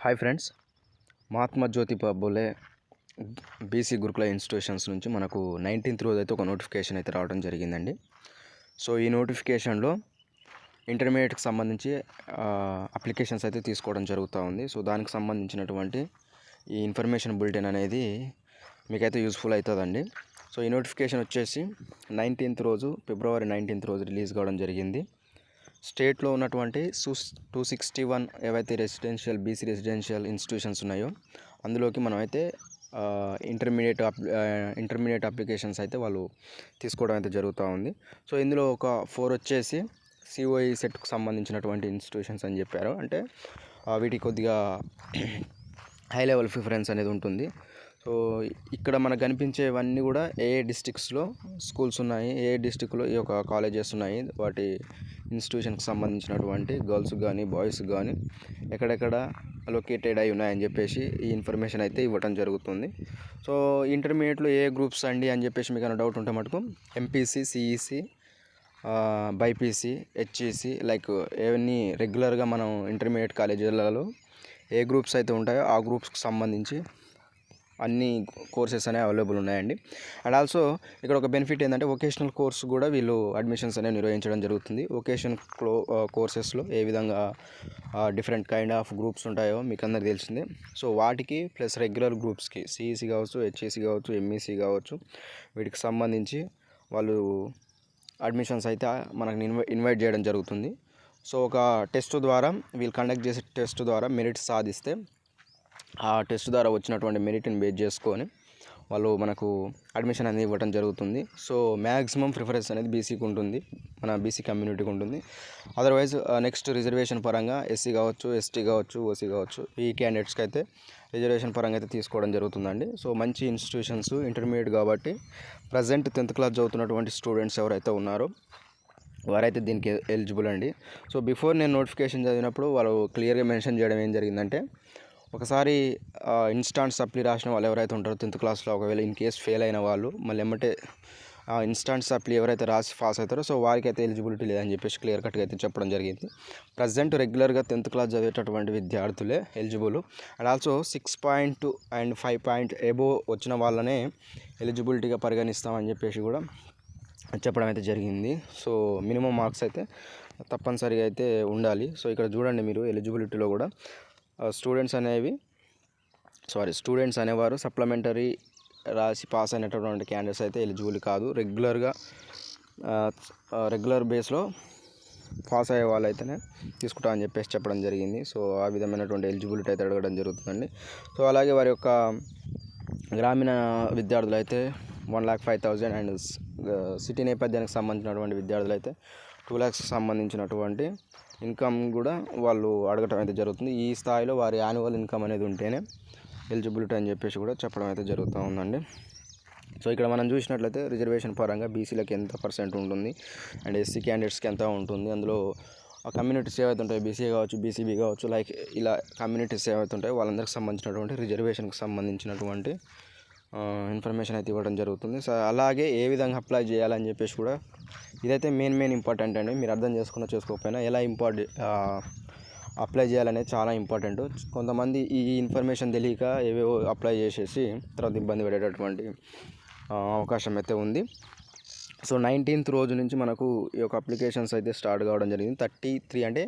Hi friends, Mahatma Jyotiba Phule BC గురుకుల institutions నుంచి మనకు 19th రోజు అయితే ఒక నోటిఫికేషన్ అయితే రావడం జరిగిందండి. సో ఈ నోటిఫికేషన్లో ఇంటర్మీడియట్కి సంబంధించి అప్లికేషన్స్ అయితే తీసుకోవడం జరుగుతూ ఉంది. సో దానికి సంబంధించినటువంటి ఈ ఇన్ఫర్మేషన్ బులెటిన్ అనేది మీకైతే యూస్ఫుల్ అవుతుందండి. సో ఈ నోటిఫికేషన్ వచ్చేసి ఫిబ్రవరి 19th రోజు రిలీజ్ కావడం జరిగింది. స్టేట్లో ఉన్నటువంటి 261 ఏవైతే బీసీ రెసిడెన్షియల్ ఇన్స్టిట్యూషన్స్ ఉన్నాయో అందులోకి మనమైతే ఇంటర్మీడియట్ అప్లికేషన్స్ అయితే వాళ్ళు తీసుకోవడం అయితే జరుగుతూ ఉంది. సో ఇందులో ఒక 4 వచ్చేసి సిఓఈ సెట్కు సంబంధించినటువంటి ఇన్స్టిట్యూషన్స్ అని చెప్పారు. అంటే వీటికి కొద్దిగా హై లెవెల్ ప్రిఫరెన్స్ అనేది ఉంటుంది. సో ఇక్కడ మనకు కనిపించేవన్నీ కూడా ఏ డిస్ట్రిక్ట్స్లో స్కూల్స్ ఉన్నాయి, ఏ డిస్ట్రిక్ట్లో ఈ యొక్క కాలేజెస్ ఉన్నాయి, వాటి ఇన్స్టిట్యూషన్కి సంబంధించినటువంటి గర్ల్స్ కానీ బాయ్స్ కానీ ఎక్కడెక్కడ లొకేటెడ్ అయి ఉన్నాయని చెప్పేసి ఈ ఇన్ఫర్మేషన్ అయితే ఇవ్వడం జరుగుతుంది. సో ఇంటర్మీడియట్లో ఏ గ్రూప్స్ అండి అని చెప్పేసి మీకు ఏమైనా డౌట్ ఉంటే మటుకు MPC, CEC, BiPC, HEC like ఏవన్నీ రెగ్యులర్గా మనం ఇంటర్మీడియట్ కాలేజీలలో ఏ గ్రూప్స్ అయితే ఉంటాయో ఆ గ్రూప్స్కి సంబంధించి అన్ని కోర్సెస్ అనేవి అవైలబుల్ ఉన్నాయండి. అండ్ ఆల్సో ఇక్కడ ఒక బెనిఫిట్ ఏంటంటే వొకేషనల్ కోర్స్ కూడా వీళ్ళు అడ్మిషన్స్ అనేవి నిర్వహించడం జరుగుతుంది. వొకేషన్ కోర్సెస్లో ఏ విధంగా డిఫరెంట్ కైండ్ ఆఫ్ గ్రూప్స్ ఉంటాయో మీకు అందరికీ తెలిసిందే. సో వాటికి ప్లస్ రెగ్యులర్ గ్రూప్స్కి సిఈసి కావచ్చు, హెచ్ఈసి కావచ్చు, ఎంఈసి కావచ్చు, వీటికి సంబంధించి వాళ్ళు అడ్మిషన్స్ అయితే మనకు ఇన్వైట్ చేయడం జరుగుతుంది. సో ఒక టెస్ట్ ద్వారా వీళ్ళు కండక్ట్ చేసే టెస్ట్ ద్వారా మెరిట్ సాధిస్తే ఆ టెస్ట్ ద్వారా వచ్చినటువంటి మెరిట్ని బేస్ చేసుకొని వాళ్ళు మనకు అడ్మిషన్ అనేది ఇవ్వడం జరుగుతుంది. సో మ్యాక్సిమం ప్రిఫరెన్స్ అనేది బీసీకి ఉంటుంది, మన బీసీ కమ్యూనిటీకి ఉంటుంది. అదర్వైజ్ నెక్స్ట్ రిజర్వేషన్ పరంగా ఎస్సీ కావచ్చు, ఎస్టీ కావచ్చు, ఓసీ కావచ్చు, ఈ క్యాండిడేట్స్కి అయితే రిజర్వేషన్ పరంగా అయితే తీసుకోవడం జరుగుతుందండి. సో మంచి ఇన్స్టిట్యూషన్స్, ఇంటర్మీడియట్ కాబట్టి ప్రజెంట్ 10th క్లాస్ చదువుతున్నటువంటి స్టూడెంట్స్ ఎవరైతే ఉన్నారో వారైతే దీనికి ఎలిజిబుల్ అండి. సో బిఫోర్ నేను నోటిఫికేషన్ చదివినప్పుడు వాళ్ళు క్లియర్గా మెన్షన్ చేయడం ఏం జరిగిందంటే, ఒకసారి ఇన్స్టాంట్ సప్లీ రాసిన వాళ్ళు ఎవరైతే ఉంటారో 10th క్లాస్లో ఒకవేళ ఇన్ కేస్ ఫెయిల్ అయిన వాళ్ళు మళ్ళీ ఎమ్మటే ఇన్స్టాంట్ సప్లీ ఎవరైతే రాసి పాస్ అవుతారో సో వారికి అయితే ఎలిజిబిలిటీ లేదని చెప్పేసి క్లియర్ కట్గా అయితే చెప్పడం జరిగింది. ప్రజెంట్ రెగ్యులర్గా 10th క్లాస్ చదివేటటువంటి విద్యార్థులే eligible. And also 6.2 and 5 above వచ్చిన వాళ్ళనే ఎలిజిబిలిటీగా పరిగణిస్తామని చెప్పేసి కూడా చెప్పడం అయితే జరిగింది. సో మినిమం మార్క్స్ అయితే తప్పనిసరిగా అయితే ఉండాలి. సో ఇక్కడ చూడండి మీరు ఎలిజిబిలిటీలో కూడా స్టూడెంట్స్ అనేవారు సప్లిమెంటరీ రాసి పాస్ అయినటువంటి క్యాండిడేట్స్ అయితే ఎలిజిబుల్ కాదు. రెగ్యులర్ బేస్లో పాస్ అయ్యే వాళ్ళు అయితేనే తీసుకుంటామని చెప్పేసి చెప్పడం జరిగింది. సో ఆ విధమైనటువంటి ఎలిజిబిలిటీ అయితే అడగడం జరుగుతుందండి. సో అలాగే వారి యొక్క గ్రామీణ విద్యార్థులు అయితే 1,05,000 అండ్ సిటీ నేపథ్యానికి సంబంధించినటువంటి విద్యార్థులు అయితే 2 lakhs సంబంధించినటువంటి ఇన్కమ్ కూడా వాళ్ళు అడగటం అయితే జరుగుతుంది. ఈ స్థాయిలో వారి యాన్యువల్ ఇన్కమ్ అనేది ఉంటేనే ఎలిజిబిలిటీ అని చెప్పేసి కూడా చెప్పడం అయితే జరుగుతూ ఉందండి. సో ఇక్కడ మనం చూసినట్లయితే రిజర్వేషన్ పరంగా బీసీలకు ఎంత పర్సెంట్ ఉంటుంది అండ్ ఎస్సీ క్యాండిడేట్స్కి ఎంత ఉంటుంది, అందులో ఆ కమ్యూనిటీస్ ఏవైతే ఉంటాయో బీసీ కావచ్చు, బీసీబీ కావచ్చు, లైక్ ఇలా కమ్యూనిటీస్ ఏవైతే ఉంటాయో వాళ్ళందరికీ సంబంధించినటువంటి రిజర్వేషన్కి సంబంధించినటువంటి ఇన్ఫర్మేషన్ అయితే ఇవ్వడం జరుగుతుంది. సో అలాగే ఏ విధంగా అప్లై చేయాలని చెప్పేసి కూడా ఇదైతే మెయిన్ ఇంపార్టెంట్ అండి. మీరు అర్థం చేసుకోకపోయినా ఎలా అప్లై చేయాలనేది చాలా ఇంపార్టెంట్. కొంతమంది ఈ ఇన్ఫర్మేషన్ తెలియక ఏవేవో అప్లై చేసేసి తర్వాత ఇబ్బంది పడేటటువంటి అవకాశం అయితే ఉంది. సో 19th రోజు నుంచి మనకు ఈ యొక్క అప్లికేషన్స్ అయితే స్టార్ట్ కావడం జరిగింది. 33 అంటే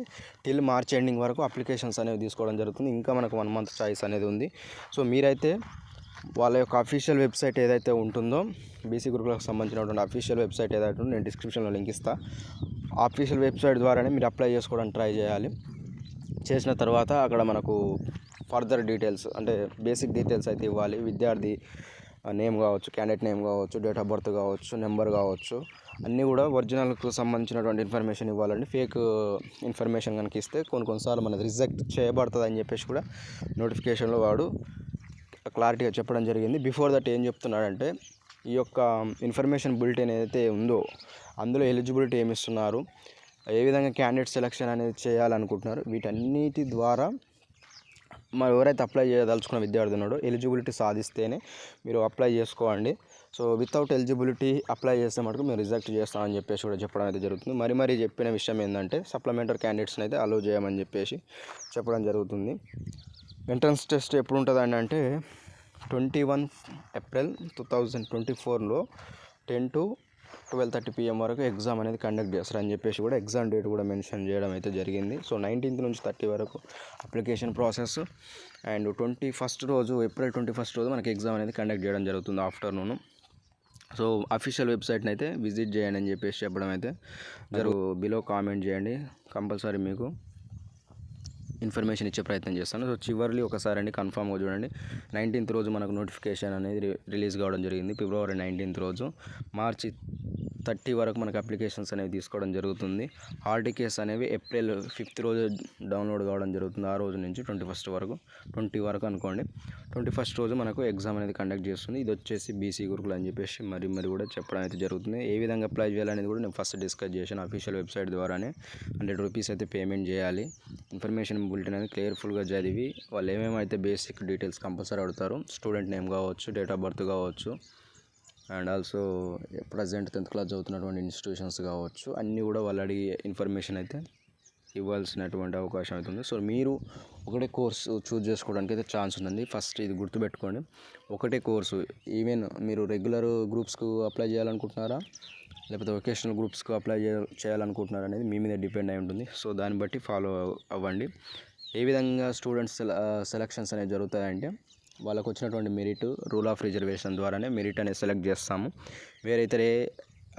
టిల్ మార్చ్ ఎండింగ్ వరకు అప్లికేషన్స్ అనేవి తీసుకోవడం జరుగుతుంది. ఇంకా మనకు 1 month చాయిస్ అనేది ఉంది. సో మీరైతే వాళ్ళ యొక్క అఫీషియల్ వెబ్సైట్ ఏదైతే ఉంటుందో బీసీ గ్రూపులకు సంబంధించినటువంటి అఫీషియల్ వెబ్సైట్ ఏదైతే ఉందో నేను డిస్క్రిప్షన్లో లింక్ ఇస్తాను. ఆ అఫీషియల్ వెబ్సైట్ ద్వారానే మీరు అప్లై చేసుకోవడానికి ట్రై చేయాలి. చేసిన తర్వాత అక్కడ మనకు ఫర్దర్ డీటెయిల్స్ అంటే బేసిక్ డీటెయిల్స్ అయితే ఇవ్వాలి. విద్యార్థి నేమ్ కావచ్చు, క్యాండిడేట్ నేమ్ కావచ్చు, డేట్ ఆఫ్ బర్త్ కావచ్చు, నెంబర్ కావచ్చు, అన్నీ కూడా ఒరిజినల్కు సంబంధించినటువంటి ఇన్ఫర్మేషన్ ఇవ్వాలండి. ఫేక్ ఇన్ఫర్మేషన్ కనుక ఇస్తే కొన్నిసార్లు మనది రిజెక్ట్ చేయబడుతుంది అని చెప్పేసి కూడా నోటిఫికేషన్లో వాడు క్లారిటీగా చెప్పడం జరిగింది. బిఫోర్ దట్ ఏం చెప్తున్నాడంటే, ఈ యొక్క ఇన్ఫర్మేషన్ బులెటిన్ ఏదైతే ఉందో అందులో ఎలిజిబిలిటీ ఏమి ఇస్తున్నారు, ఏ విధంగా క్యాండిడేట్ సెలెక్షన్ అనేది చేయాలనుకుంటున్నారు, వీటన్నిటి ద్వారా మరి ఎవరైతే అప్లై చేయదలుచుకున్న విద్యార్థి ఉన్నాడో ఎలిజిబిలిటీ సాధిస్తేనే మీరు అప్లై చేసుకోండి. సో వితౌట్ ఎలిజిబిలిటీ అప్లై చేస్తే మటుకు మీరు రిజెక్ట్ చేస్తామని చెప్పేసి కూడా చెప్పడం అయితే జరుగుతుంది. మరి చెప్పిన విషయం ఏంటంటే సప్లిమెంటరీ క్యాండిడేట్స్ని అయితే అలో చేయమని చెప్పేసి చెప్పడం జరుగుతుంది. ఎంట్రన్స్ టెస్ట్ ఎప్పుడు ఉంటుందండి అంటే 21 ఏప్రిల్ 2024లో 10 to 12:30 PM వరకు ఎగ్జామ్ అనేది కండక్ట్ చేస్తారని చెప్పేసి కూడా ఎగ్జామ్ డేట్ కూడా మెన్షన్ చేయడం అయితే జరిగింది. సో 19th నుంచి 30 వరకు అప్లికేషన్ ప్రాసెస్ అండ్ ఏప్రిల్ 21 రోజు మనకి ఎగ్జామ్ అనేది కండక్ట్ చేయడం జరుగుతుంది ఆఫ్టర్నూన్. సో అఫీషియల్ వెబ్సైట్ని అయితే విజిట్ చేయండి అని చెప్పేసి చెప్పడం అయితే బిలో కామెంట్ చేయండి, కంపల్సరీ మీకు ఇన్ఫర్మేషన్ ఇచ్చే ప్రయత్నం చేస్తాను. సో చివర్లీ ఒకసారి అండి కన్ఫామ్గా చూడండి. 19th రోజు మనకు నోటిఫికేషన్ అనేది రిలీజ్ కావడం జరిగింది. ఫిబ్రవరి 19th రోజు. మార్చి 30 వరకు మనకు అప్లికేషన్స్ అనేవి తీసుకోవడం జరుగుతుంది. హాల్ టికెట్స్ అనేవి ఏప్రిల్ 5th రోజు డౌన్లోడ్ కావడం జరుగుతుంది. ఆ రోజు నుంచి 20 వరకు అనుకోండి. 21st రోజు మనకు ఎగ్జామ్ అనేది కండక్ట్ చేస్తుంది. ఇది వచ్చేసి బీసీ గురుకులు అని చెప్పేసి మరి కూడా చెప్పడం అయితే జరుగుతుంది. ఏ విధంగా అప్లై చేయాలనేది కూడా నేను ఫస్ట్ డిస్కస్ చేశాను. అఫీషియల్ వెబ్సైట్ ద్వారానే 100 రూపీస్ అయితే పేమెంట్ చేయాలి. ఇన్ఫర్మేషన్ బులెటిన్ అనేది కేర్ఫుల్గా చదివి వాళ్ళు ఏమేమైతే బేసిక్ డీటెయిల్స్ కంపల్సరీ అడుగుతారు, స్టూడెంట్ నేమ్ కావచ్చు, డేట్ ఆఫ్ బర్త్ కావచ్చు, and also present 10th class చదువుతున్నటువంటి ఇన్స్టిట్యూషన్స్ కావచ్చు, అన్నీ కూడా వాళ్ళు అడిగే ఇన్ఫర్మేషన్ అయితే ఇవ్వాల్సినటువంటి అవకాశం అవుతుంది. సో మీరు ఒకటే కోర్సు చూజ్ చేసుకోవడానికి అయితే ఛాన్స్ ఉందండి. ఫస్ట్ ఇది గుర్తుపెట్టుకోండి, ఒకటే కోర్సు. ఈవెన్ మీరు రెగ్యులర్ గ్రూప్స్కు అప్లై చేయాలనుకుంటున్నారా లేకపోతే వొకేషనల్ గ్రూప్స్కు అప్లై చేయాలనుకుంటున్నారా అనేది మీ మీద డిపెండ్ అయి ఉంటుంది. సో దాన్ని బట్టి ఫాలో అవ్వండి. ఏ విధంగా స్టూడెంట్స్ సెలక్షన్స్ అనేవి జరుగుతాయంటే వాళ్ళకు వచ్చినటువంటి మెరిట్, రూల్ ఆఫ్ రిజర్వేషన్ ద్వారానే మెరిట్ అనేది సెలెక్ట్ చేస్తాము. వేరే ఇతర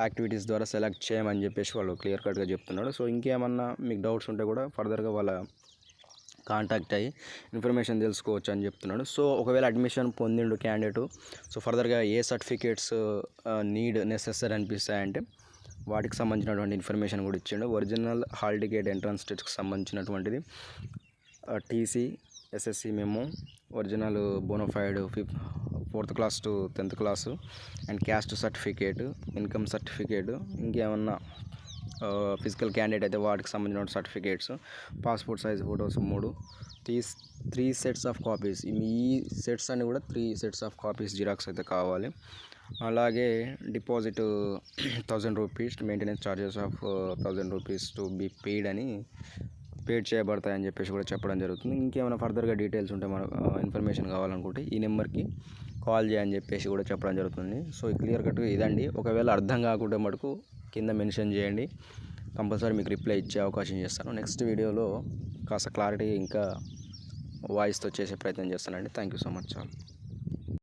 యాక్టివిటీస్ ద్వారా సెలెక్ట్ చేయమని చెప్పేసి వాళ్ళు క్లియర్ కట్గా చెప్తున్నాడు. సో ఇంకేమన్నా మీకు డౌట్స్ ఉంటే కూడా ఫర్దర్గా వాళ్ళ కాంటాక్ట్ అయ్యి ఇన్ఫర్మేషన్ తెలుసుకోవచ్చు అని చెప్తున్నాడు. సో ఒకవేళ అడ్మిషన్ పొందిండు క్యాండిడేటు, సో ఫర్దర్గా ఏ సర్టిఫికేట్స్ నెసెసరీ అనిపిస్తాయంటే వాటికి సంబంధించినటువంటి ఇన్ఫర్మేషన్ కూడా ఇచ్చిండు. ఒరిజినల్ హాల్ టికెట్ ఎంట్రన్స్ టెస్ట్కి సంబంధించినటువంటిది, TC, SSC memo, original bona fide 4th class to 10th class, and caste certificate, income certificate, ఇంకేమన్నా ఫిజికల్ క్యాండిడేట్ అయితే వాటికి సంబంధించిన certificates, passport size photos 3 sets of copies. ఈ సెట్స్ అన్ని కూడా 3 సెట్స్ ఆఫ్ కాపీస్ జిరాక్స్ అయితే కావాలి. అలాగే deposit 1000 rupees, maintenance charges of 1000 rupees to be paid చేయబడతాయని చెప్పేసి కూడా చెప్పడం జరుగుతుంది. ఇంకేమైనా ఫర్దర్గా డీటెయిల్స్ ఉంటే మనకు ఇన్ఫర్మేషన్ కావాలనుకుంటే ఈ నెంబర్కి కాల్ చేయని చెప్పేసి కూడా చెప్పడం జరుగుతుంది. సో క్లియర్ కట్గా ఇదండి. ఒకవేళ అర్థం కాకుంటే మటుకు కింద మెన్షన్ చేయండి, కంపల్సరీ మీకు రిప్లై ఇచ్చే అవకాశం చేస్తాను. నెక్స్ట్ వీడియోలో కాస్త క్లారిటీ ఇంకా వాయిస్తో చేసే ప్రయత్నం చేస్తానండి. Thank you so much.